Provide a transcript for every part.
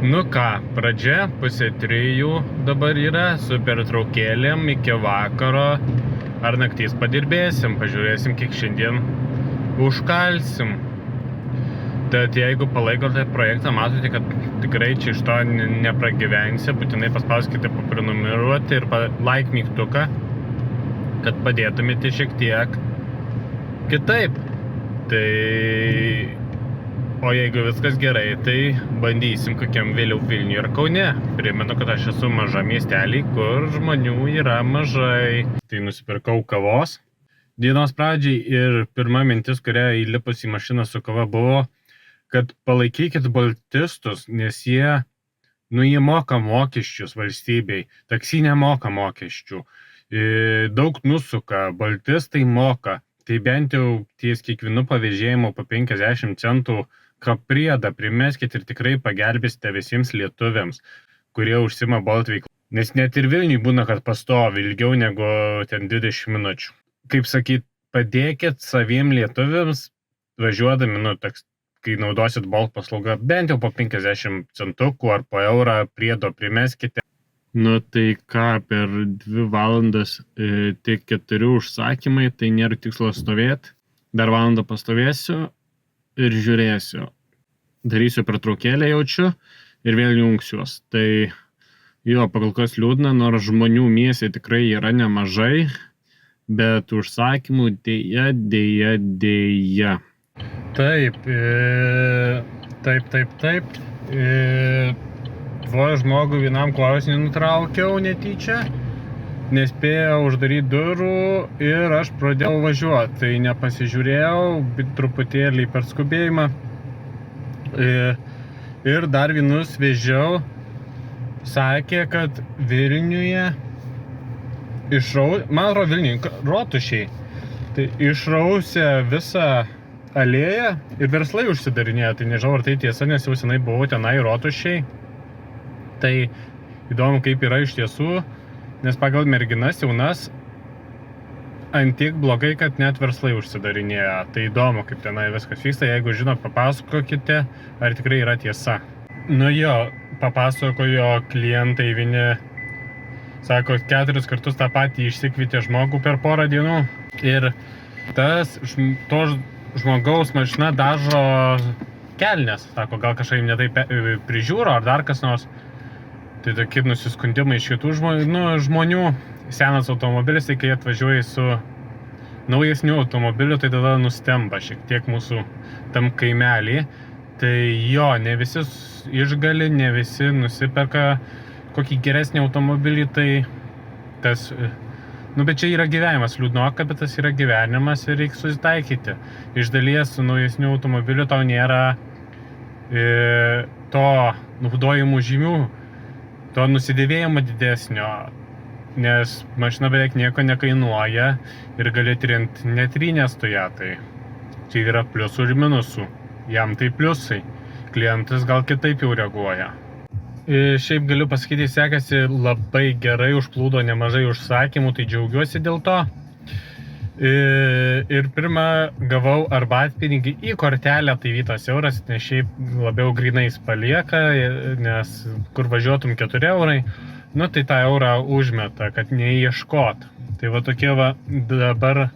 Nu ką, pradžia 2:30 dabar yra, su pertraukėlėm iki vakaro ar naktys padirbėsim, pažiūrėsim, kiek šiandien užkalsim. Tad jeigu palaikote projektą, matote, kad tikrai čia iš to nepragyvensi, būtinai paspauskite paprenumeruoti ir like mygtuką, kad padėtumėte šiek tiek kitaip. Tai o jeigu viskas gerai, tai bandysim kokiam vėliau Vilniuje ir Kaune. Primenu, kad aš esu maža miestelį, kur žmonių yra mažai. Tai nusipirkau kavos dienos pradžiai ir pirma mintis, kurią įlipus į mašiną su kava buvo, kad palaikykit baltistus, nes jie moka mokesčius valstybei, taksi nemoka mokesčių, daug nusuka, baltistai moka, tai bent jau ties kiekvienu pavėžėjimu po 50 centų priedą primeskit ir tikrai pagelbėsite visiems lietuviams, kurie užsima Bolt veiklą. Nes net ir Vilniui būna, kad pastovi ilgiau negu ten 20 minučių. Kaip sakyt, padėkit saviem lietuviams, važiuodami, kai naudosit Bolt paslaugą, bent jau po 50 centukų ar po eurą priedo primeskite. Tai ką, per 2 valandas tik 4 užsakymai, tai nėra tikslo stovėti. Dar valandą pastovėsiu ir žiūrėsiu. Darysiu pertraukėlę jaučiu ir vėl jungsiuos. Tai jo, pagal kas liūdna, nors žmonių mieste tikrai yra nemažai, bet užsakymų dėja. Taip. Žmogų vienam klausimui nutraukiau netyčia, nespėjau uždaryti durų ir aš pradėjau važiuoti. Tai nepasižiūrėjau, truputėlį per skubėjimą. Ir dar vienus vežiau, sakė, kad Vilniuje man atrodo Vilniuje, Rotušėj, tai išrausė visą alėją ir verslai užsidarinėjo. Tai nežinau, ar tai tiesa, nes jau senai buvau tenai Rotušėj. Tai įdomu, kaip yra iš tiesų, nes pagal merginas jaunas antiek blogai, kad net verslai užsidarinėja. Tai įdomu, kaip tenai viskas vyksta. Jeigu žinot, papasakokite, ar tikrai yra tiesa. Papasakojo klientai vieni, sako, 4 kartus tą patį išsikvietė žmogų per porą dienų. Ir to žmogaus mašina dažo kelnes. Sako, gal kažkaip netaip prižiūro, ar dar kas nors. Tai tokie nusiskundimai iš kitų žmonių. Senas automobilis, tai kai atvažiuoji su naujesniu automobiliu, tai tada nustemba šiek tiek mūsų tam kaimelį. Tai jo, ne visi išgali, ne visi nusiperka kokį geresnį automobilį, tai tas, bet čia yra gyvenimas, liūdnoka, bet tas yra gyvenimas ir reikia susitaikyti. Iš dalies su naujesniu automobiliu tau nėra to naudojimų žymių, to nusidėvėjimo didesnio, nes mašina beveik nieko nekainuoja ir gali trint netrynės tu ją. Tai čia yra pliusų ir minusų. Jam tai pliusai. Klientas gal kitaip jau reaguoja. Šiaip galiu pasakyti, sekasi labai gerai, užplūdo nemažai užsakymų, tai džiaugiuosi dėl to. Ir pirmą gavau arbatpinigį į kortelę, tai 1 euras, nes šiaip labiau grinais palieka, nes kur važiuotum 4 eurai, tai tą eurą užmeta, kad neieškot. Tai va tokie dabar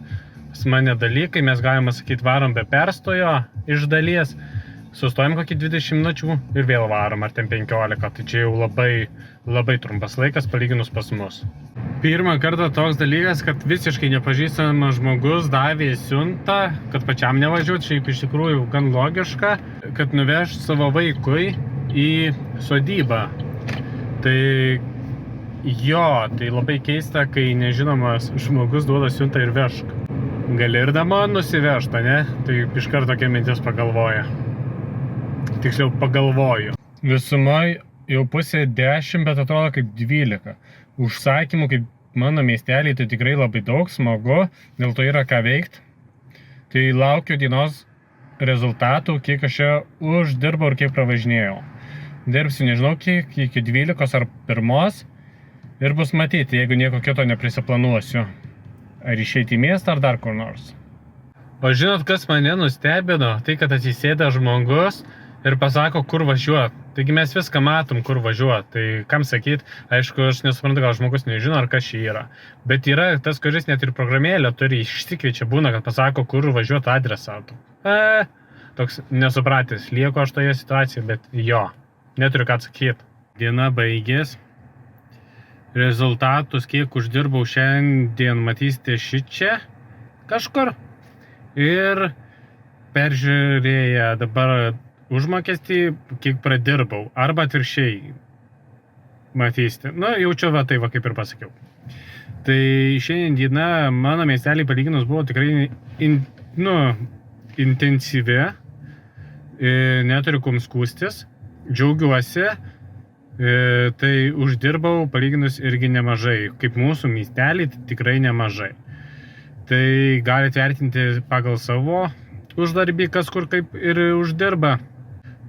pas mane dalykai, mes galima sakyti varom be perstojo iš dalies, sustojam kokį 20 minučių ir vėl varom, ar ten 15, tai čia jau labai trumpas laikas palyginus pas mus. Pirmą kartą toks dalykas, kad visiškai nepažįstamas žmogus davė siuntą, kad pačiam nevažiuoti, šiaip iš tikrųjų gan logiška, kad nuveš savo vaikui į sodybą. Tai jo, tai labai keista, kai nežinomas žmogus duoda siuntą ir vežk. Gali ir namo nusivežta, ne? Tai iškart tokia mintis pagalvoja. Tiksliau pagalvoju. Visumoj jau 9:30, bet atrodo kaip 12. Užsakymų kaip mano miestelį, tai tikrai labai daug, smagu, dėl to yra ką veikti. Tai laukiu dienos rezultatų, kiek aš čia uždirbau ir kiek pravažinėjau. Dirbsiu nežinau kiek, iki 12 ar 1 ir bus matyti, jeigu nieko kito neprisiplanuosiu. Ar išeiti į miestą, ar dar kur nors. O žinot, kas mane nustebino? Tai, kad atsisėda žmogus ir pasako, kur važiuot. Taigi mes viską matom, kur važiuoti. Tai kam sakyt, aišku, aš nesuprantu, gal žmogus nežino, ar kas čia yra. Bet yra tas, kuris net ir programėlę turi, išsikviečia būna, kad pasako, kur važiuoti adresą. Toks nesupratęs, lieku aš toje situacijoje, bet jo, neturiu ką atsakyti. Diena baigės. Rezultatus, kiek uždirbau šiandien, matysite šičia kažkur. Ir peržiūrėję dabar užmokestį, kiek pradirbau. Arba atvirkščiai matysite. Nu, jaučiu va tai, va kaip ir pasakiau. Tai šiandien diena mano miestelį palyginus buvo tikrai intensyvi. Neturiu kum skūstis. Džiaugiuosi. Tai uždirbau palyginus irgi nemažai. Kaip mūsų miestelį, tai tikrai nemažai. Tai galite vertinti pagal savo uždarbį, kas kur kaip ir uždirba.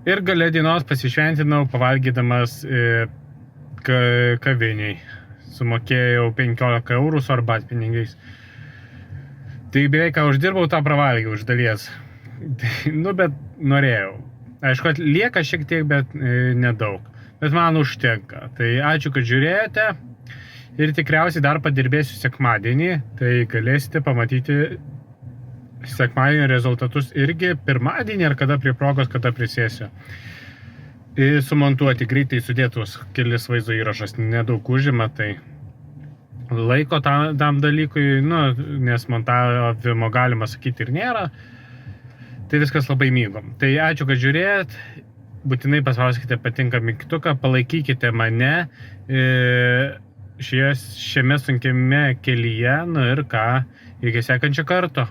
Ir gale dienos pasišventinau pavalgydamas kaviniai. Sumokėjau 15 eurų su arbatpinigiais. Tai beveik ką uždirbau, tą pravalgiau iš dalies. Bet norėjau. Aišku, lieka šiek tiek, bet nedaug. Bet man užtenka. Tai ačiū, kad žiūrėjote. Ir tikriausiai dar padirbėsiu sekmadienį. Tai galėsite pamatyti sekmadienio rezultatus irgi pirmadienį ar kada prie progos, kada prisėsiu. Ir sumontuoti greitai sudėtus kelis vaizdo įrašas. Nedaug užima, tai laiko tam dalykui, nes montavimo galima sakyti ir nėra. Tai viskas labai mygom. Tai ačiū, kad žiūrėjot. Būtinai paspauskite patinka mygtuką, palaikykite mane šiame sunkiame kelyje, ir ką, iki sekančio karto.